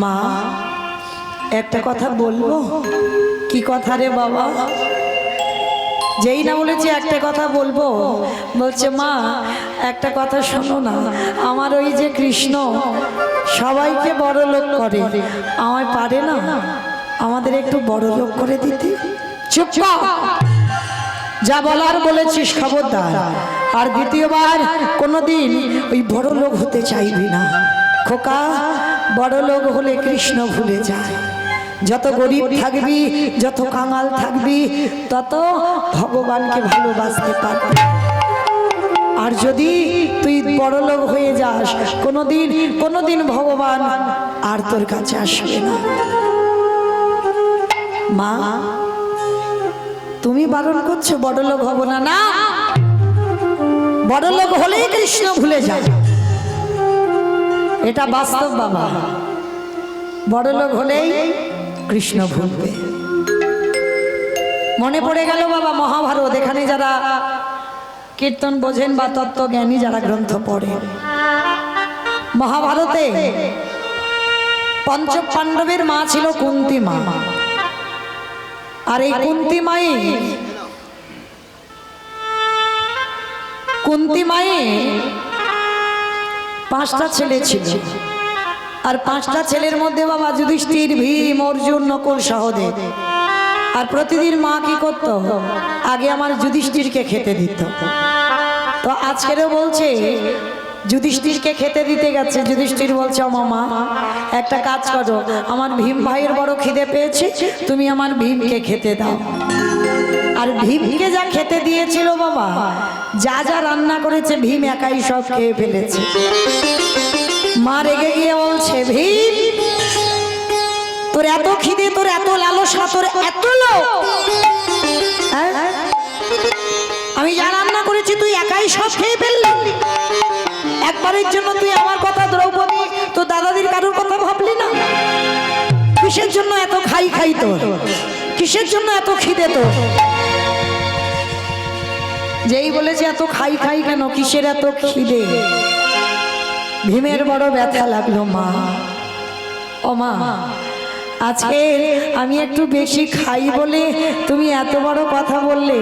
মা একটা কথা বলবো। কি কথা রে বাবা? যেই না বলেছি একটা কথা বলবো, বলছে মা একটা কথা শোনো না, আমার ওই যে কৃষ্ণ সবাইকে বড় লোক করে, আমায় পারে না, আমাদের একটু বড় লোক করে দিতে। চুপ কর, যা বলার বলেছিস খবরদার, আর দ্বিতীয়বার কোনোদিন ওই বড় লোক হতে চাইবি না খোকা। বড় লোক হলে কৃষ্ণ ভুলে যায়। যত গরিব থাকবি, যত কাঙাল থাকবি, তত ভগবানকে ভালোবাসতে পারবি। আর যদি তুই বড় লোক হয়ে যাস, কোনোদিন ভগবান আর তোর কাছে আসবে না। মা তুমি বারণ করছো বড় লোক হব না? না, বড় লোক হলেই কৃষ্ণ ভুলে যায়, এটা বাস্তব বাবা। বড় লোক হলেই কৃষ্ণ ভুলবে। মনে পড়ে গেল বাবা মহাভারত, এখানে যারা কীর্তন বোঝেন বা তত্ত্বজ্ঞানী যারা গ্রন্থ পড়েন, মহাভারতে পঞ্চ পাণ্ডবের মা ছিল কুন্তী মা। আর এই কুন্তী মায়ের 5টা ছেলে ছিল। আর 5টা ছেলের মধ্যে বাবা যুধিষ্ঠির, ভীম, অর্জুন, নকুল, সহদেব। আর প্রতিদিন মা কি করত? আগে আমার যুধিষ্ঠিরকে খেতে দিত। তো আজকেরও বলছে যুধিষ্ঠিরকে খেতে দিতে গেছে। যুধিষ্ঠির বলছে ও মামা একটা কাজ করো, আমার ভীম ভাইয়ের বড় খিদে পেয়েছে, তুমি আমার ভীমকে খেতে দাও। আর ভীমকে যা খেতে দিয়েছিল বাবা, যা যা রান্না করেছে ভীম একাই সব খেয়ে ফেলেছে। মা রেগে গিয়ে বলছে ভীম তোর এত খিদে, তোর এত লালসা, তোর এত লোভ, আমি যা রান্না করেছি তুই একাই সব খেয়ে ফেললি। একবারের জন্য তুই আমার কথা, দ্রৌপদী তো দাদাদির কারোর কথা ভাবলি না? কিসের জন্য এত খাই তোর? কিসের জন্য এত খিদে তোর? যেই বলেছে এত খাই কেন, কিসের এত খিদে, ভীমের বড় ব্যথা লাগলো। মা ও মা আজকে আমি একটু বেশি খাই বলে তুমি এত বড় কথা বললে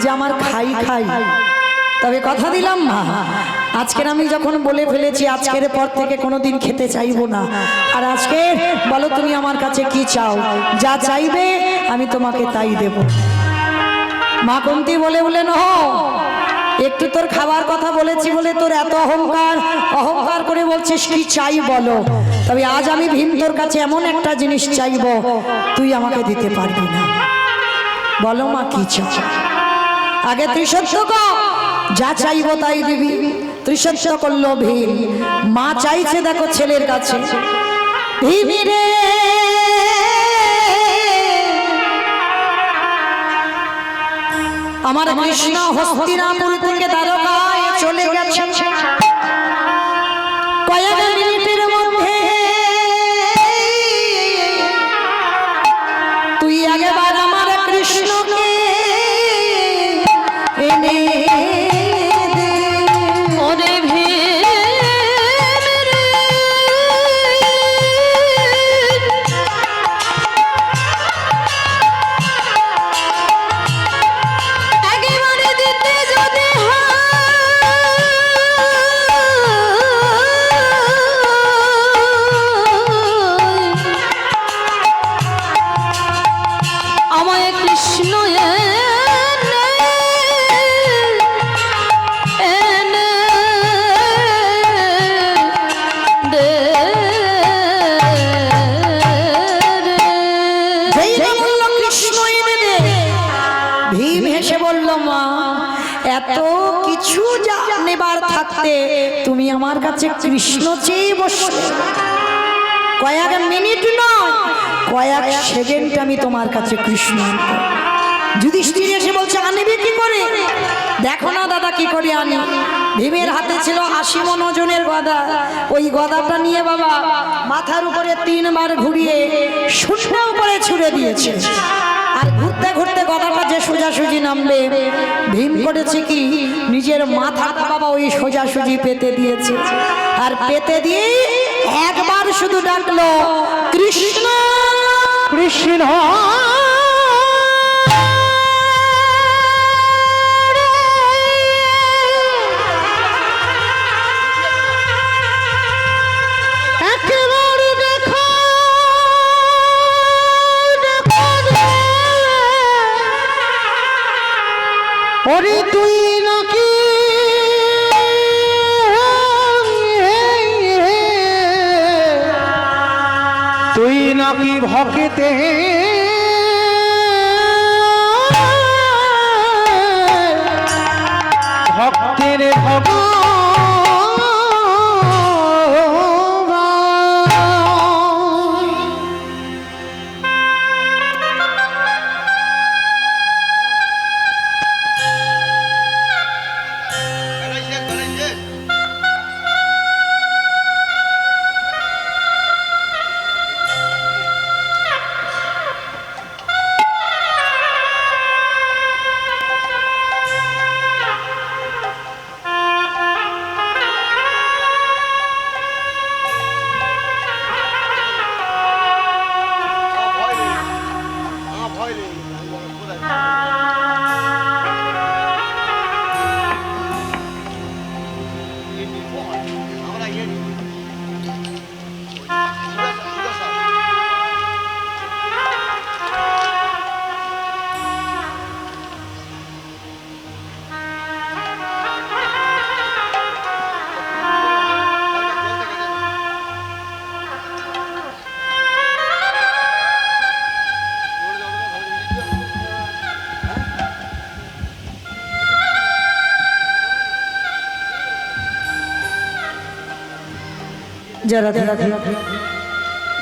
যে আমার খাই। তবে কথা দিলাম মা, আজকের আমি যখন বলে ফেলেছি, আজকের পর থেকে কোনোদিন খেতে চাইবো না। আর আজকে বলো তুমি আমার কাছে কি চাও, যা চাইবে আমি তোমাকে তাই দেব। মা কুন্তী বলে ন, একটু তোর খাবার কথা বলেছি বলে তোর এত অহংকার করে বলছিস কি চাই বলো। তবে আজ আমি ভীম তোর কাছে এমন একটা জিনিস চাইব, তুই আমাকে দিতে পারবি না। বলো মা কি চাও? আগে তুই সত্য কর, যা চাইব তাই দিবি। তুই সত্য করলো ভীম। মা চাইছে দেখো ছেলের কাছে, ভীম রে আমার কৃষ্ণ হস্তিনাপুর থেকে দ্বারকায় চলে গেছে, কয়েক মিনিটের মধ্যে তুই আগেবার আমার কৃষ্ণকে এনে দে। ওরে এত কিছু জানেবার থাকতে তুমি আমার কাছে কৃষ্ণ চেয়ে বসলে। কয়েক মিনিট নয়, কয়েক সেকেন্ড আমি তোমার কাছে কৃষ্ণ আনবো। যুধিষ্ঠির এসে বলছে আনবি কি করে? দেখো না দাদা কি করে আনি। ভীমের হাতে ছিল 80 মণ ওজনের গদা। ওই গদাটা নিয়ে বাবা মাথার উপরে 3 বার ঘুরিয়ে শূন্য উপরে ছুড়ে দিয়েছে। আর ঘুরতে ঘুরতে গদাটা যে সোজাসুজি নামবে, ভীম করেছে কি নিজের মাথাটা বাবা ওই সোজাসুজি পেতে দিয়েছে। আর পেতে দিয়ে একবার শুধু ডাকলো কৃষ্ণ ওরে তুই নাকি ভকেতে ভক্তের ভগবান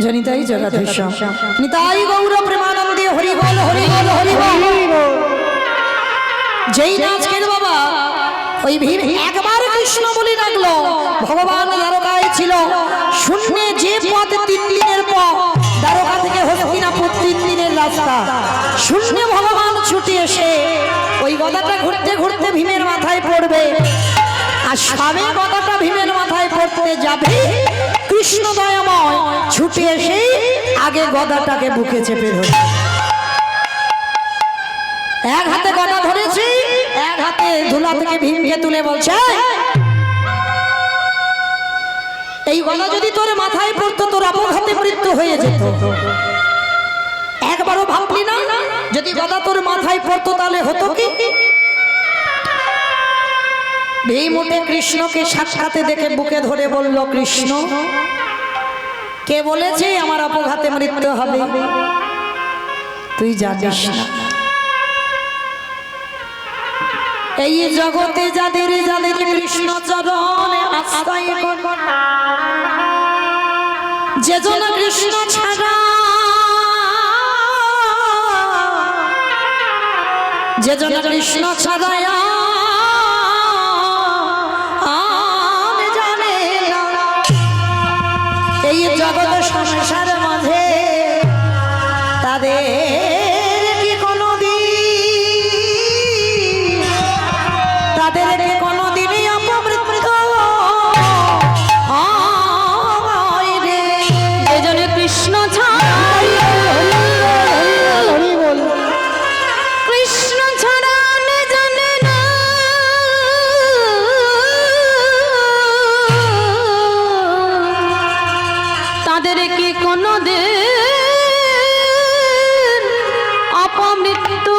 জনিতাই জগদীশ নিতাই গৌর প্রেমানন্দে হরি বল হরি বল হরি বল। যেই নাচকের বাবা ওই ভীম একবার কৃষ্ণ বলে ডাকলো, ভগবান দ্বারকায় ছিল, শূন্যে যে পথ 3 দিনের পথ, দ্বারকা থেকে হস্তিনাপুর 3 দিনের রাস্তা, শূন্যে ভগবান ছুটে এসে ওই গদাটা ঘুরতে ঘুরতে ভীমের মাথায় পড়বে, আর সামনে গদাটা ভীমের মাথায় পড়তে যাবে, কৃষ্ণ দয়াময় ছুটে এসে আগে গদাটাকে বুকে চেপে ধরে, এক হাতে গদা ধরেছি, এক হাতে ধুলা থেকে ভীমকে তুলে বলছে, এই গদা যদি তোর মাথায় পড়তো তোর অপঘাতে মৃত্যু হয়ে যেত। একবারও ভাবলি না যদি গদা তোর মাথায় পড়তো তাহলে হতো কি? ভীম উঠে কৃষ্ণকে সাক্ষাতে দেখে বুকে ধরে বলল, কৃষ্ণ কে বলেছে আমার অপঘাতে মৃত্যু হবে? তুই জানিস না এই জগতে যাদের যাদের কৃষ্ণ চরণে আশ্রয় কর, যে জন কৃষ্ণ ছাড়া, যে জন কৃষ্ণ ছাড়া জানে না এই জগৎ সংসার মাঝে তাদের কি কোনদিন, তাদের কি কোনদিন অপমৃত্যু হয় রে? যেজনে কৃষ্ণ ছাড়া, কৃষ্ণ ছাড়া জানে না তাদের কি কোনদিন অপমৃত্যু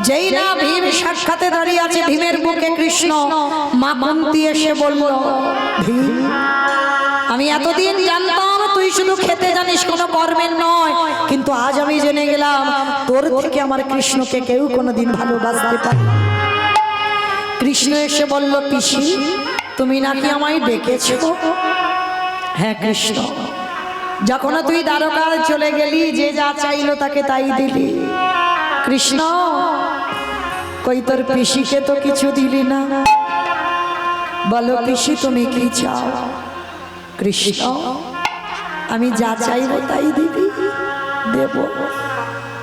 যেই না ভীম সাক্ষাতে দাঁড়িয়ে আছে, ভীমের বুকে কৃষ্ণ মা কুন্তি এসে বলল, ভীম আমি এতদিন জানতাম তুই শুধু খেতে জানিস, কোনো কর্মের নয়, কিন্তু আজ আমি জেনে গেলাম তোর থেকে আমার কৃষ্ণকে কেউ কোনোদিন ভালোবাসতে পারে। কৃষ্ণ এসে বলল, পিসি তুমি নাকি আমায় ডেকেছো? হ্যাঁ কৃষ্ণ, যখন তুই দ্বারকায় চলে গেলি যে যা চাইলো তাকে তাই দিলি। কৃষ্ণ কই তোর পিসিকে তো কিছু দিলি না, বলো পিসি তুমি কি চাও? কৃষ্ণ আমি যা চাইবো তাই দিবি, দেব,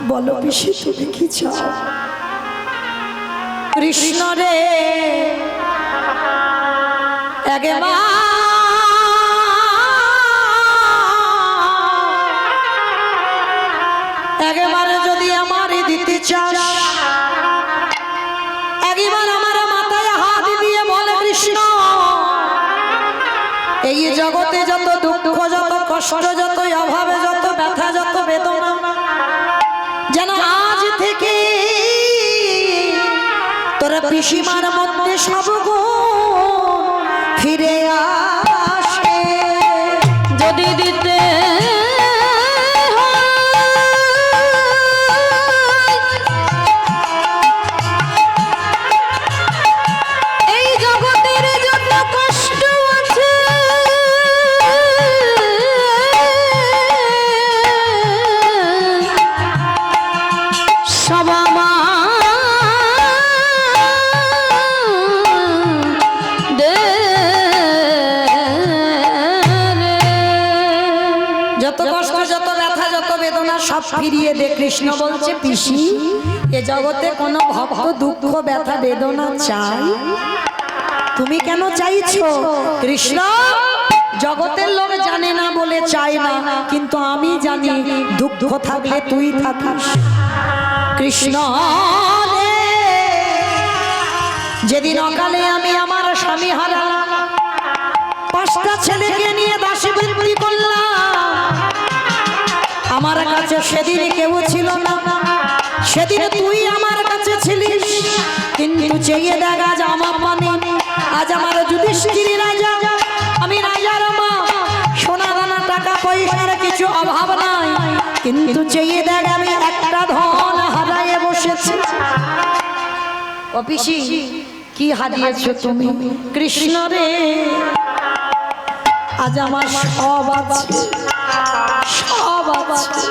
বলো পিসি তুমি কি চাও? কৃষ্ণ রে একেবারে যদি আমারই দিতে চাস, একবার আমার মাথায় হাত দিয়ে বলে কৃষ্ণ, এই জগতে যত দুঃখ, যত কষ্ট, যত অভাবে, যত ব্যথা, যত বেদনা, যেন আজ থেকে তোরা পিসিমার মধ্যে সব গুণ ফিরে আসে। যদি দিতে এই জগতের যত কষ্ট আছে, সব আমার যত কষ্ট, যত ব্যথা, যত বেদনা সব ফিরিয়ে দে। কৃষ্ণ বলছে, পিসি এ জগতে কোনো ভক্ত দুঃখ ব্যথা বেদনা চাই? তুমি কেন চাইছো? কৃষ্ণ, জগতের লোক জানে না বলে চায় না, কিন্তু আমি জানি দুঃখ থাকলে তুই থাকিস। কৃষ্ণ রে, যেদিন অকালে আমি আমার স্বামী হারালাম, 5টা ছেলেকে নিয়ে দাসী বৃত্তি করলাম, আমার কাছে সেদিন কেউ ছিল না, সেদিন তুই আমার কাছে ছিলিস। কিন্তু চেয়ে দেখ আজ আমার মানে, আজ আমার যুধিষ্ঠির রাজা, আমি রাজার মা, সোনা দানা টাকা পয়সার কিছু অভাব নাই, কিন্তু চেয়ে দেখ আমি একটা ধন হারায়ে বসেছি। ও পিসি, কি হারিয়েছো তুমি? কৃষ্ণ রে, আজ আমার সব আছে, সব আছে,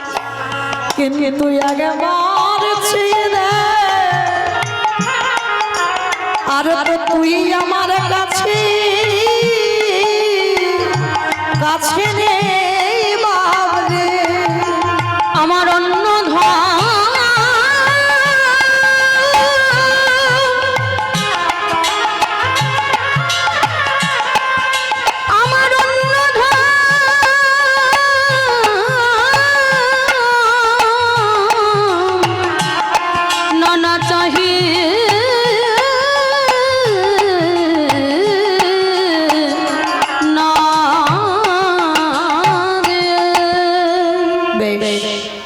কিন্তু তুই আগে মারছি রে, আর তো তুই আমার কাছে কাছে নেই বাবরে, আমার অন্য ধন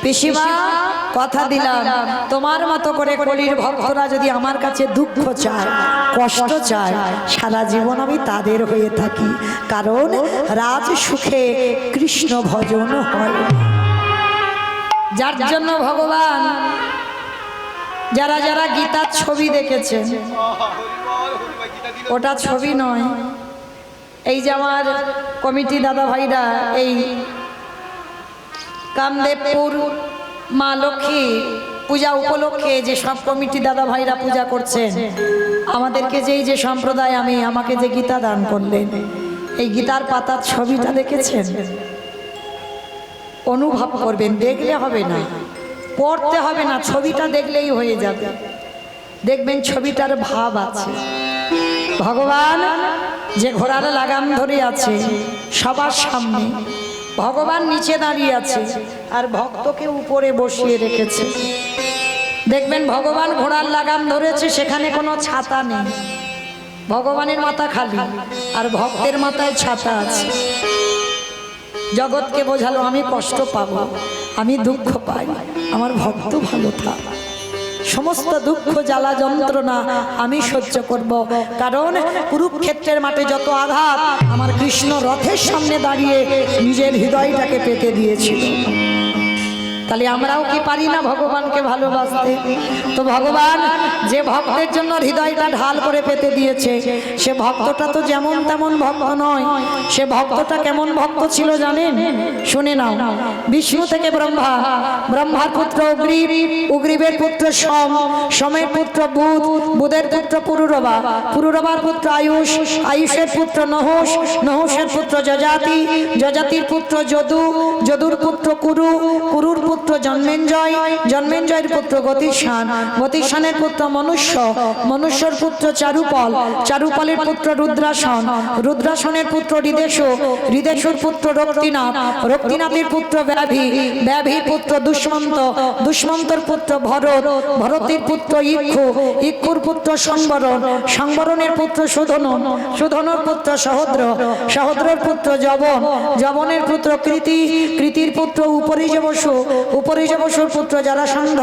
পিসিমা, কথা দিলাম তোমার মতো করে কলির ভক্তরা যদি আমার কাছে দুঃখ চায়, কষ্ট চায়, সারা জীবন আমি তাদের হয়ে থাকি, কারণ রাজ সুখে কৃষ্ণ ভজন হয়। যার জন্য ভগবান, যারা যারা গীতার ছবি দেখেছেন, ওটা ছবি নয়, এই যে আমার কমিটি দাদা ভাইরা এই কামদেবপুর মা লক্ষ্মী পূজা উপলক্ষে যে সব কমিটি দাদা ভাইরা পূজা করছেন, আমাদেরকে যেই যে সম্প্রদায় আমাকে যে গীতা দান করলেন, এই গীতার পাতার ছবিটা দেখেছেন? অনুভব করবেন, দেখলে হবে না, পড়তে হবে না, ছবিটা দেখলেই হয়ে যাবে। দেখবেন ছবিটার ভাব আছে। ভগবান যে ঘোড়ার লাগাম ধরে আছে সবার সামনে, ভগবান নিচে দাঁড়িয়ে আছে আর ভক্তকে উপরে বসিয়ে রেখেছে। দেখবেন ভগবান ঘোড়ার লাগাম ধরেছে, সেখানে কোনো ছাতা নেই, ভগবানের মাথা খালি আর ভক্তের মাথায় ছাতা আছে। জগৎকে বোঝালো আমি কষ্ট পাবো, আমি দুঃখ পাই, আমার ভক্ত ভালো থাক, সমস্ত দুঃখ জ্বালা যন্ত্রণা আমি সহ্য করব, কারণ কুরুক্ষেত্রের মাঠে যত আঘাত আমার কৃষ্ণ রথের সামনে দাঁড়িয়ে নিজের হৃদয়টাকে পেতে দিয়েছিল। তাহলে আমরাও কি পারি না ভগবানকে ভালোবাসতে? তো ভগবান যে ভক্তের জন্য হৃদয়টা ঢাল করে পেতে দিয়েছে, সে ভক্তটা তো যেমন তেমন ভক্ত নয়। সে ভক্তটা কেমন ভক্ত ছিল জানেন? শুনে নাও। বিষ্ণু থেকে ব্রহ্মা, ব্রহ্মার পুত্র উগ্রীব, উগ্রীবের পুত্র সোম, সোমের পুত্র বুধ, বুধের পুত্র পুরুরবা, পুরুরবার পুত্র আয়ুষ, আয়ুষের পুত্র নহুষ, নহুষের পুত্র যজাতি, যজাতির পুত্র যদু, যদুর পুত্র কুরু, কুরুর পুত্র জন্মেঞ্জয়, জন্মেঞ্জয়ের পুত্র গতিষ্ঠান, গতিষ্ঠানের পুত্র মনুষ্য, মনুষ্যর পুত্র চারুপল, চারুপলের পুত্র রুদ্রাসন, রুদ্রাসনের পুত্র হৃদেশু, হৃদেশুর পুত্র রক্তিনাথ, রক্তিনাথের পুত্র ব্যাভি, ব্যাভির পুত্র দুষ্মন্ত, দুষ্মন্তর পুত্র ভরত, ভরতের পুত্র ইক্ষু, ইক্ষুর পুত্র সংবরণ, সংবরণের পুত্র সুধনু, সুধনুর পুত্র সহদ্র, সহদ্রের পুত্র যবন, যবনের পুত্র কৃতি, কৃতির পুত্র উপরিজবসু, উপরিজবসুর পুত্র জরাসন্ধ,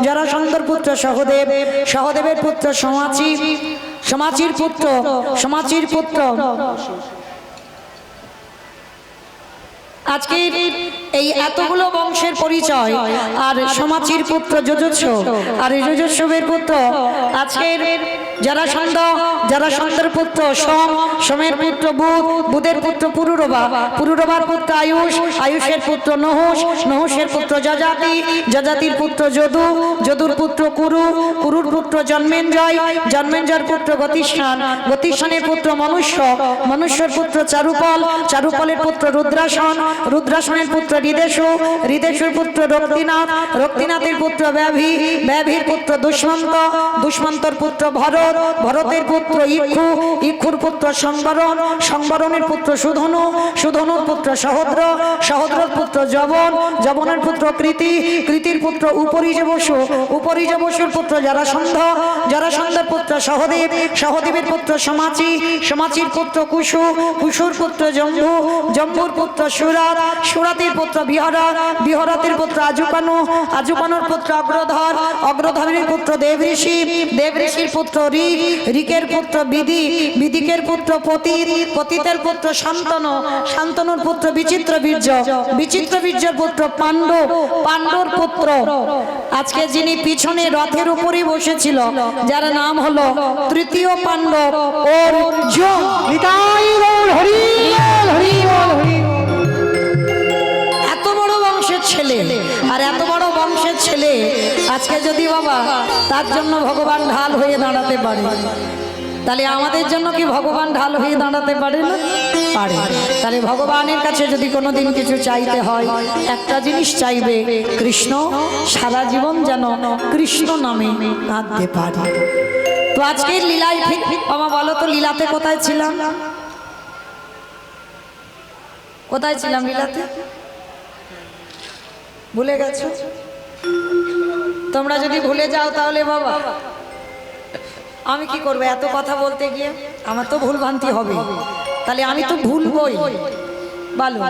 জরাসন্ধর পুত্র সহদেব, সহদেবের পুত্র সমাচি, সমাচির পুত্র, সমাচির পুত্র আজকে এই এতগুলো বংশের পরিচয়। আর সমাচির পুত্র যজস্ব, আর যজস্বের পুত্র আজকের জরাসন্ধ, জরাসন্ধের পুত্র সোম, সোমের পুত্র বুধ, বুধের পুত্র পুরুরবা, পুরুরবার পুত্র আয়ুষ, আয়ুষের পুত্র নহুষ, নহুষের পুত্র যজাতি, যজাতির পুত্র যদু, যদুর পুত্র কুরু, কুরুর পুত্র জন্মেঞ্জয়, জন্মেঞ্জয়ের পুত্র গতিষ্ঠান, গতিষ্ঠানের পুত্র মনুষ্য, মনুষ্যের পুত্র চারুপল, চারুপলের পুত্র রুদ্রাসন, রুদ্রাসনের পুত্র হৃদেশু, হৃদেশুর পুত্র রক্তিনাথ, রক্তিনাথের পুত্র ব্যাভি, ব্যাভির পুত্র দুষ্মন্ত, দুষ্মন্তর পুত্র ভরত, ভরতের পুত্র ইক্ষু, ইক্ষুর পুত্র সংবরণ, সংবরণের পুত্র সুধনু, সুধনুর পুত্র সহদ্র, সহদ্রর পুত্র যবন, যবনের পুত্র কৃতি, কৃতির পুত্র উপরিজবসু, উপরিজবসুর পুত্র জরাসন্ধ, জরাসন্ধের পুত্র সহদেব, সহদেবের পুত্র সমাচি, সমাচির পুত্র কুশু, কুশুর পুত্র জম্বু, জম্বুর পুত্র সুরাত, সুরাতের পুত্র বিহরা, বিহরাতের পুত্র আজুকানু, আজুকানুর পুত্র অগ্রধর, অগ্রধরের পুত্র দেবঋষি, দেবঋষির পুত্র ঋক, ঋকের পুত্র বিধি, বিদিকের পুত্র পতিত, পতিতের পুত্র শান্তনু, শান্তনুর পুত্র বিচিত্র বীর্য, বিচিত্র বীর্যের পুত্র পাণ্ডু, পাণ্ডুর পুত্র আজকে যিনি পিছনে রথের উপরে বসেছিল, যার নাম হলো তৃতীয় পাণ্ডব অর্জুন। নিতাই গৌর হরি বল, হরি বল, হরি বল। এত বড় বংশের ছেলে, আর এত বড় বংশের ছেলে আজকে যদি বাবা তার জন্য ভগবান ঢাল হয়ে দাঁড়াতে পারে, তাহলে আমাদের জন্য কি ভগবান ঢাল হয়ে দাঁড়াতে পারে না? পারে। তাহলে ভগবানের কাছে যদি কোনোদিন কিছু চাইতে হয়, একটা জিনিস চাইবে, কৃষ্ণ, সারা জীবন যেন কৃষ্ণ নামে কাঁদতে পারে। তো আজকে লীলায় বাবা বলো তো, লীলাতে কোথায় ছিলাম? কোথায় ছিলাম লীলাতে? ভুলে গেছো? তোমরা যদি ভুলে যাও তাহলে বাবা আমি কি করবো? এত কথা বলতে গিয়ে আমার তো ভুল ভ্রান্তি হবে, তাহলে আমি তো ভুলবই। বলো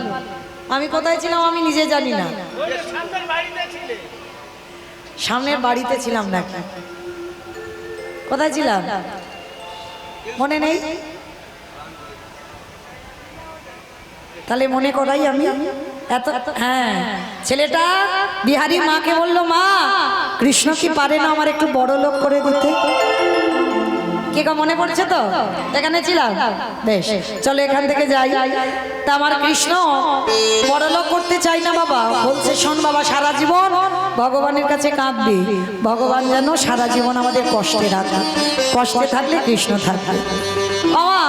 আমি কোথায় ছিলাম? আমি নিজে জানি না। সামনের বাড়িতে ছিলাম নাকি? কোথায় ছিলাম মনে নেই? তাহলে মনে করাই আমি এত। হ্যাঁ, ছেলেটা বিহারী মাকে বলল, মা কৃষ্ণ কি পারে না আমার একটু বড় লোক করে দিতে? কে কা মনে পড়ছে তো? এখানে ছিলাম, বেশ চলো এখান থেকে যাই। তা আমার কৃষ্ণ বড় লোক করতে চাই না বাবা, বলছে শোন বাবা, সারা জীবন ভগবানের কাছে কাঁদবি, ভগবান যেন সারা জীবন আমাদের কষ্টে রাখে, কষ্টে থাকলে কৃষ্ণ থাকবে। বাবা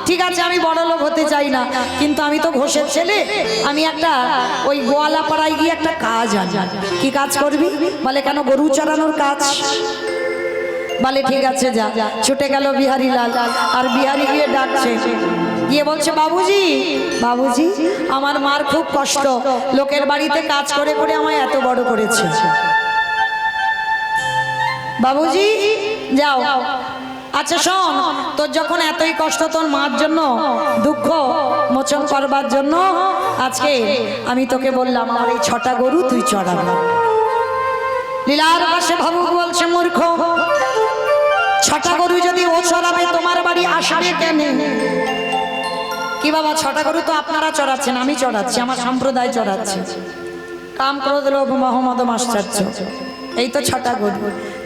ঠিক আছে, আমি বড় লোক হতে চাই না, কিন্তু আমি তো ঘোষের ছেলে, আমি একটা ওই গোয়ালা পাড়ায় গিয়ে একটা কাজ আনি। কি কাজ করবি? বলে কেন? গরু চড়ানোর কাজ। বলে ঠিক আছে যা। ছুটে গেল বিহারী লাল, আর বিহারী গিয়ে ডাকছে, গিয়ে বলছে, বাবুজি, বাবুজি আমার মার খুব কষ্ট, লোকের বাড়িতে কাজ করে করে আমায় এত বড় করেছে, বাবুজি যাও। আচ্ছা শোন, তোর যখন এতই কষ্ট তোর মার জন্য, দুঃখ মোচন করবার জন্য আজকে আমি তোকে বললাম আমার এই 6টা গরু তুই চড়াবি। লীলার পাশে ভাবুক বলছে, মূর্খ, 6টা গরু যদি ও চড়াবে তোমার বাড়ি আসবে কেন? কি বাবা 6টা গরু তো আপনারা চড়াচ্ছেন, আমি চড়াচ্ছি, আমার সম্প্রদায় চড়াচ্ছে। কাম ক্রোধ লোভ মোহ মদ মাশ্চর্য, এই তো 6টা গরু।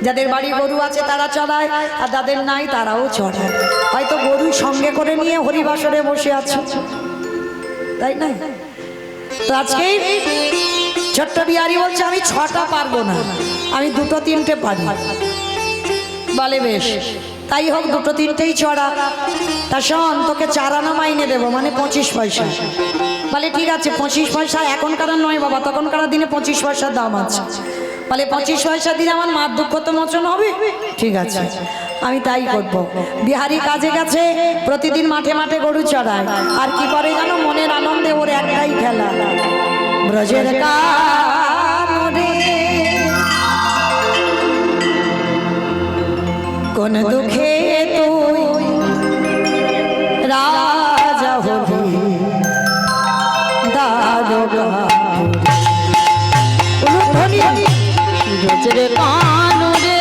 যাদের বাড়ি গরু আছে তারা চড়ায়, আর যাদের নাই তারাও চড়ায়। হয়তো গরু সঙ্গে করে নিয়ে হরিবাসরে বসে আছে, তাই না? তো আজকে ছোট্ট বিহারী বলছে, আমি 6টা পারবো না, আমি 2-3টে পারি। বলে বেশ, তাই হোক, 2-3টেই চড়া। তা শোন, তোকে 4 আনা মাইনে দেবো, মানে 25 পয়সা। বলে ঠিক আছে 25 পয়সা এখনকার নয় বাবা, তখনকার দিনে 25 পয়সার দাম আছে। বলে 25 পয়সা দিলে আমার মার দুঃখ তো মোচন হবে। ঠিক আছে আমি তাই করব। বিহারি কাজে গেছে, প্রতিদিন মাঠে মাঠে গরু চড়ায়। আর কি করে জানো, মনের আনন্দে ওর একটাই খেলা, ব্রজের কানরে কোন দুঃখে তুই রাজা হবি দারোগা ব্রজের কানরে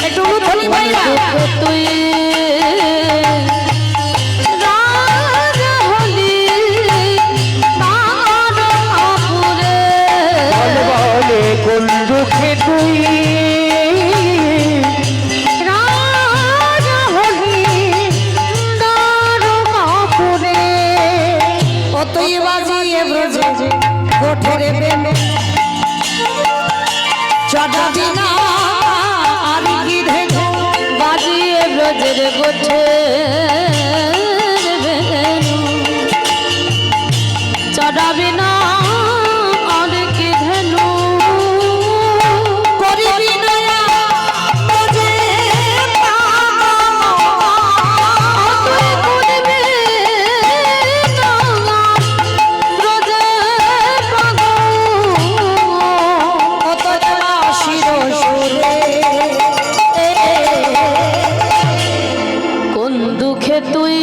একটু উলুধ্বনি ভাইরা তুই রাজা হলি তারপুরে বলে কোন দুঃখে তুই রাজা হলি তারপুরে ও তুই বাজিয়ে ব্রজে গোঠের বেনে চড়াবি না আর কি দেখো বাজিয়ে ব্রজের গোঠে চড়াবি না আর কি ধেনু করিবি না ব্রজে কত শির সুরে কোন দুঃখে তুই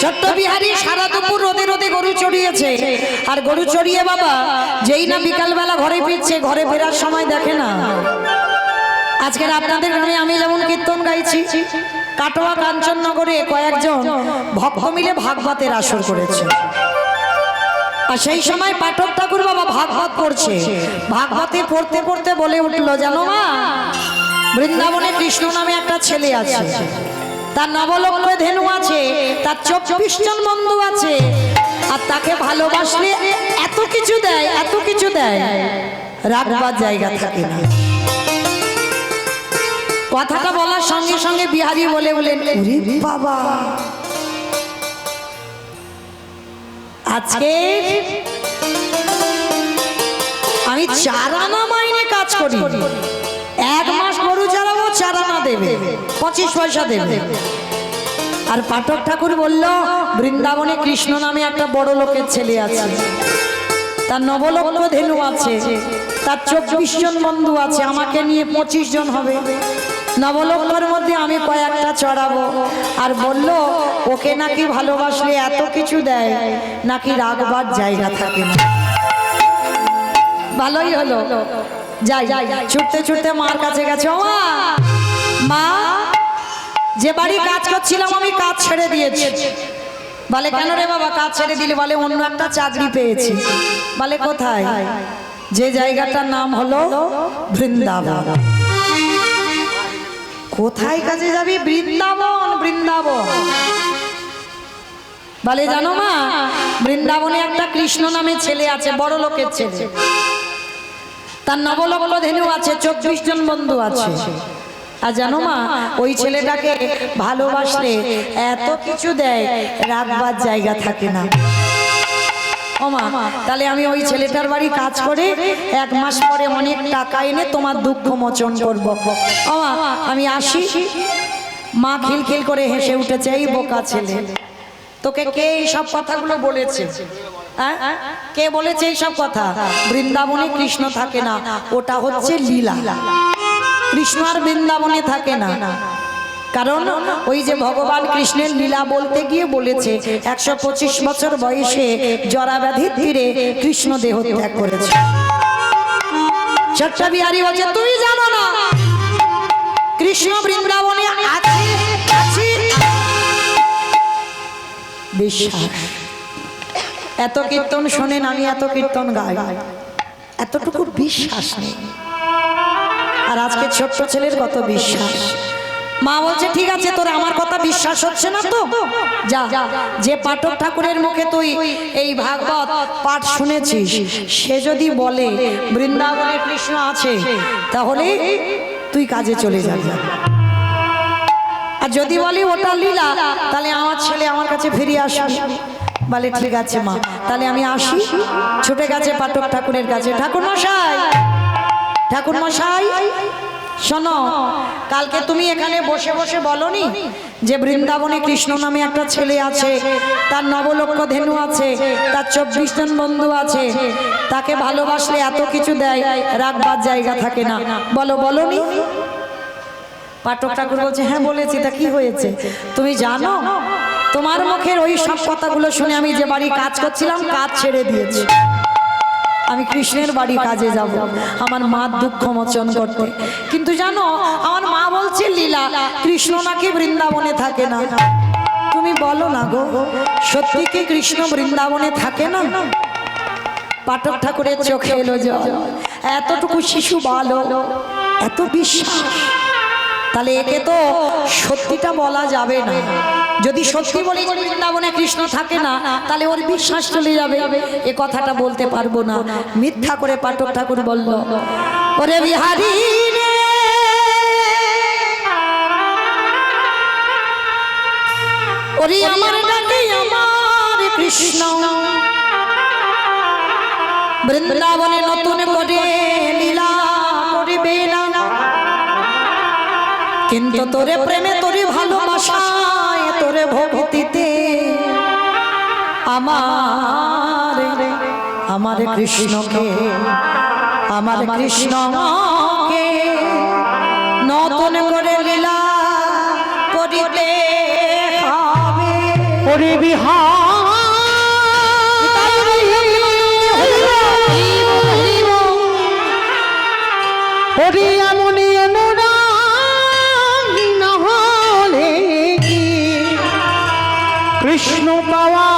ছোট্ট বিহারি সারা দুপুর রোদে রোদে গরু চড়িয়েছে। আর গরু চড়িয়ে বাবা যেই না বিকালবেলা ঘরে ফিরছে, ঘরে ফেরার সময় দেখে না আজকের আপনাদের গ্রামে আমি যেমন কীর্তন গাইছি, কাটোয়া কাঞ্চননগরে কয়েকজন ভক্ত মিলে ভাগবতের আসর করেছে। আর সেই সময় পাঠক ঠাকুর বাবা ভাগবত পড়ছে। ভাগবতে পড়তে পড়তে বলে উঠল, জানো মা, বৃন্দাবনে কৃষ্ণ নামে একটা ছেলে আছে, তার নবলক্ষ ধেনু আছে, তার 24 জন বন্ধু আছে, আর তাকে ভালোবাসলে এত কিছু দেয়, এত কিছু দেয়, রাখবার জায়গা থাকে না। কথাটা বলার সঙ্গে সঙ্গে বিহারি বলে বলেন, ওরে বাবা, আজকে আমি 4 আনা মাইনে কাজ করি, 1 মাস গরু চালাবো, 4 আনা দেবে, 25 পয়সা দেবে। আর পাঠক ঠাকুর বলল, বৃন্দাবনে কৃষ্ণ নামে একটা বড় লোকের ছেলে আছে, তার নবলক্ষ ধেনু আছে, তার 24 জন বন্ধু আছে, আমাকে নিয়ে 25 জন হবে, নবলক্ষর মধ্যে আমি কয়েকটা চড়াবো। আর বলল ওকে নাকি ভালোবাসলে এত কিছু দেয়, নাকি রাখবার জায়গা থাকে না। ভালোই হলো, যাই ছুটতে ছুটতে মার কাছে গেছে। ও মা, যে বাড়ি কাজ করছিলাম আমি কাজ ছেড়ে দিয়েছি। বলে কেন রে বাবা কাজ ছেড়ে দিলি? বলে অন্য একটা চাকরি পেয়েছি। বলে কোথায়? যে জায়গাটার নাম হলো বৃন্দাবন। কোথায় কাজে যাবি? বৃন্দাবন। বৃন্দাবন বলে জানো মা, বৃন্দাবনে একটা কৃষ্ণ নামে ছেলে আছে, বড় লোকের ছেলে, তার নবলক্ষ ধেনু আছে, 24 জন বন্ধু আছে। আর জানো মা, ওই ছেলেটাকে ভালোবাসলে এত কিছু দেয়, রাখবার জায়গা থাকে না। ও মা, তাহলে আমি ওই ছেলেটার বাড়ি কাজ করে 1 মাস পরে অনেক টাকা এনে তোমার দুঃখ মোচন করব। ও মা, আমি আসি। মা খিলখিল করে হেসে উঠেছে, এই বোকা ছেলে, তোকে কে এই সব কথাগুলো বলেছে? কে বলেছে এই সব কথা? বৃন্দাবনে কৃষ্ণ থাকে না, ওটা হচ্ছে লীলা। কৃষ্ণ আর বৃন্দাবনে থাকে না, কারণ ওই যে ভগবান কৃষ্ণের লীলা বলতে গিয়ে বলেছে 125 বছর বয়সে জরাব্যাধির তীরে কৃষ্ণ দেহ ত্যাগ করেছে। ছোট্ট বিহারী বলছে, তুই জানো না কৃষ্ণ বৃন্দাবনে আছে? বিশ্বাস এত কীর্তন শোনেন, আমি এত কীর্তন গাই, এতটুকু বিশ্বাস নেই। আর আজকে ছোট্ট ছেলের কত বিশ্বাস। মা বলছে ঠিক আছে, তোর আমার কথা বিশ্বাস হচ্ছে না তো যা, যে পাঠক ঠাকুরের মুখে তুই এই ভাগবত পাঠ শুনেছিস, সে যদি বলে বৃন্দাবনে কৃষ্ণ আছে, তাহলে তুই কাজে চলে যাবি। আর যদি বলি ওটা লীলা, তাহলে আমার ছেলে আমার কাছে ফিরে আসবে। বলে ঠিক আছে মা, তাহলে আমি আসি। ছুটে গেছে পাঠক ঠাকুরের কাছে। ঠাকুর মশাই, ঠাকুর মশাই শোনো, কালকে তুমি এখানে বসে বসে বলনি যে বৃন্দাবনে কৃষ্ণ নামে একটা ছেলে আছে, তার 9 লক্ষ ধেনু আছে, তার 24 জন বন্ধু আছে, তাকে ভালোবাসলে এত কিছু দেয়, রাখবার জায়গা থাকে না, বলো বলনি? পাঠক ঠাকুর বলছে হ্যাঁ বলেছি। তা কি হয়েছে তুমি জানো? তোমার মুখের ওই সব কথাগুলো শুনে আমি যে বাড়ি কাজ করছিলাম, কাজ ছেড়ে দিয়েছি। আমি কৃষ্ণের বাড়ি কাজে যাব আমার মার দুঃখ মোচন করতে। কিন্তু জানো, আমার মা বলছে লীলা, কৃষ্ণ নাকি বৃন্দাবনে থাকে না। তুমি বলো না গো, সত্যি কি কৃষ্ণ বৃন্দাবনে থাকে না? পাঠক ঠাকুরের চোখে এলো জল। এতটুকু শিশু ভালো, এত বিশ্বাস, তাহলে একে তো সত্যিটা বলা যাবে না। যদি সত্যি বলি বৃন্দাবনে কৃষ্ণ থাকে না, তাহলে ওর বিশ্বাস চলে যাবে, এ কথাটা বলতে পারবো না। মিথ্যা করে পাঠক ঠাকুর বলল, ওরে বিহারী রে, ওরে আমার ডাকে আমার কৃষ্ণ বৃন্দাবনে নতুন করে লীলা করিবে না। কিন্তু তোরে প্রেমে, তোরে ভালোবাসায়, তোরে ভক্তিতে আমার কৃষ্ণকে, আমার কৃষ্ণকে নতুন করে লীলা করিতে হবে। ওরে ওরে এমনি অনুরাগ না হলে কি কৃষ্ণ পাওয়া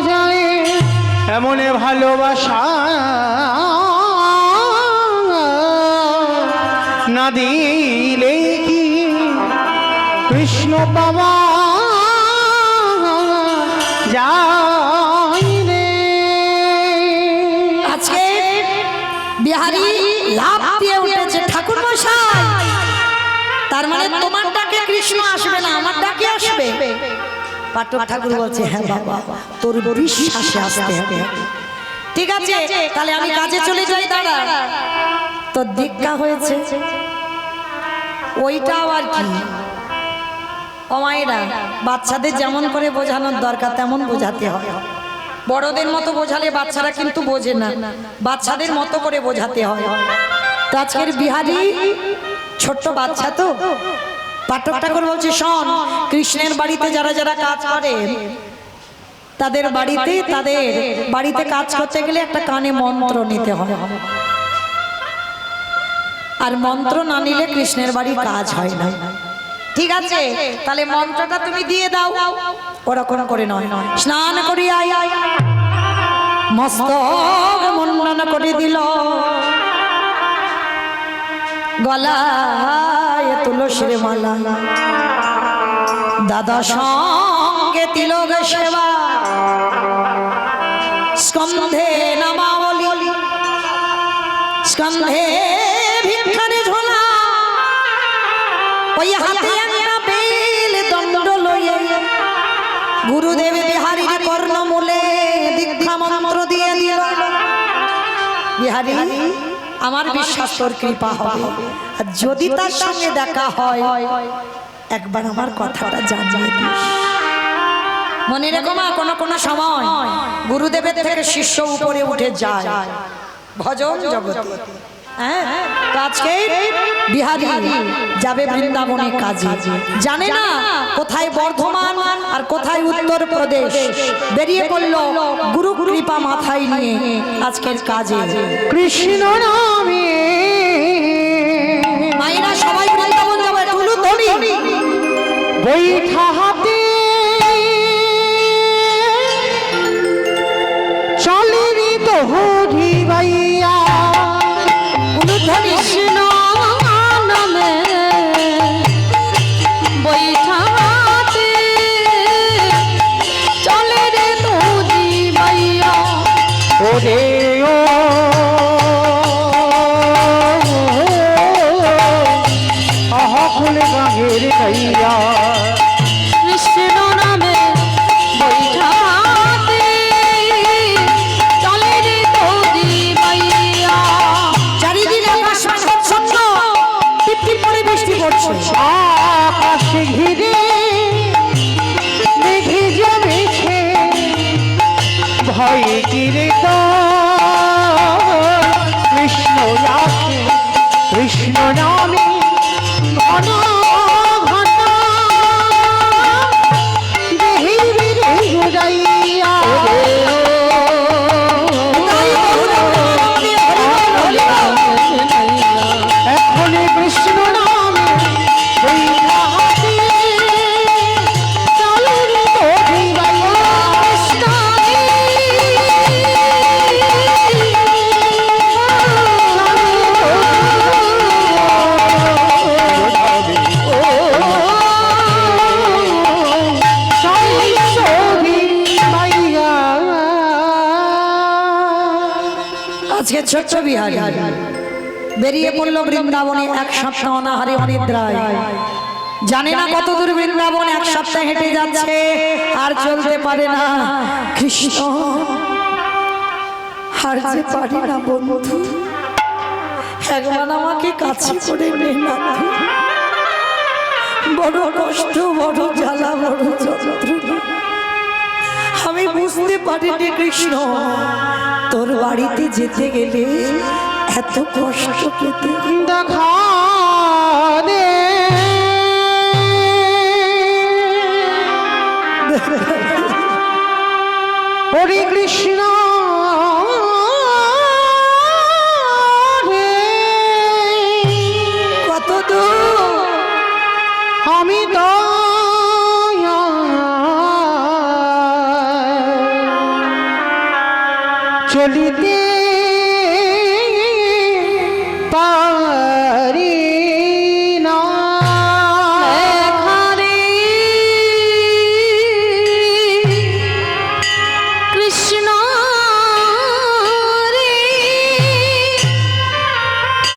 যায়? এমন ভালোবাসা না দিলে কি কৃষ্ণ পাওয়া যায় রে? আজকে বিহারী লাভ দিয়ে উঠেছে, ঠাকুর মশাই, তার মানে তোমার ডাকে কৃষ্ণ আসবে না, আমার ডাকে আসবে। পাঠক ঠাকুর বলছে হ্যাঁ বাবা, তোর বিশ্বাসে আসতে হবে। ঠিক আছে, তাহলে আমি কাজে চলে যাই। দাঁড়া, তোর দীক্ষা হয়েছে, ওইটাও আর কি। ও মায়েরা, বাচ্চাদের যেমন করে বোঝানোর দরকার তেমন বোঝাতে হয়। বড়দের মতো বোঝালে বাচ্চারা কিন্তু বোঝে না, বাচ্চাদের মতো করে বোঝাতে হয়। তো আজকের বিহারী ছোট্ট বাচ্চা তো, পাঠক ঠাকুর বলছে শোন, কৃষ্ণের বাড়িতে যারা যারা কাজ করে, তাদের বাড়িতে কাজ করতে গেলে একটা কানে মন্ত্র নিতে হয়, আর মন্ত্র না নিলে কৃষ্ণের বাড়ি কাজ হয় না। ঠিক আছে, তাহলে মন্ত্রটা তুমি দিয়ে দাও। ওরকম করে নয়, স্নান করি আয় মস্তক মুন্ডন করে দিল, গলায় তুলসীর মালা, দাদা সঙ্গে তিলক সেবা, স্কন্ধে নামাবলী, স্কন্ধে ভিক্ষারে ঝোলা, ওই হাতে একটা বেল দণ্ড লয়ে গুরুদেব বিহারীর কর্ণমূলে দীক্ষা মন্ত্র দিয়ে দিল। বিহারী, আমার বিশ্বাস তোর কৃপা হবে, আর যদি তার সঙ্গে দেখা হয় একবার আমার কথাটা জানিয়ে দিস। মনে রেখো মা, কোনো সময় গুরুদেবের থেকে শিষ্য উপরে উঠে যায় ভজন জগতে। হ্যাঁ, আজকে বিহারী যাবে বৃন্দাবনে কাজে, জানে না কোথায় বর্ধমান আর কোথায় উত্তরপ্রদেশ। বেরিয়ে পড়ল গুরু কৃপা মাথায় নিয়ে আজকের কাজে। কৃষ্ণ নামে মায়েরা সবাই বৃন্দাবন যাবে, টুলু ধরি বৈঠা হাতে ওরে ও আকুল গাঙের গাইয়া কৃষ্ণ নামে বৈঠাতে চলে রে তোরি মাইয়া। চারিদিকে আকাশ মেঘাচ্ছন্ন, টিপটিপ করে বৃষ্টি পড়ছে। আকাশ ঘিরে মেঘে জমেছে ভয় কিরে কৃষ্ণ আসে কৃষ্ণ নামে ঘন ঘন দেহি বিরে জুড়াইয়া এখন কৃষ্ণ নামে ওই হাতে চলে রে তোরি মাইয়া আজকে ছোট্ট বিহারী বেরিয়ে পড়ল বৃন্দাবনে এক সপ্তাহ অনাহারে অনিদ্রায়। জানে না কত দূর বৃন্দাবন, এক সপ্তাহ হেঁটে যাচ্ছে আর চলতে পারে না। কৃষ্ণ আর যে পারি না বন্ধু, একবার আমাকে কাছে করে নে না। বড় কষ্ট, বড় জ্বালা, বড় যন্ত্রণা। আমি বুঝতে পারিনি কৃষ্ণ, তোর বাড়িতে যেতে গেলে এত কষ্ট পেতে। দেখা দে হরে কৃষ্ণ রে কত দূর আমি তো চলিতে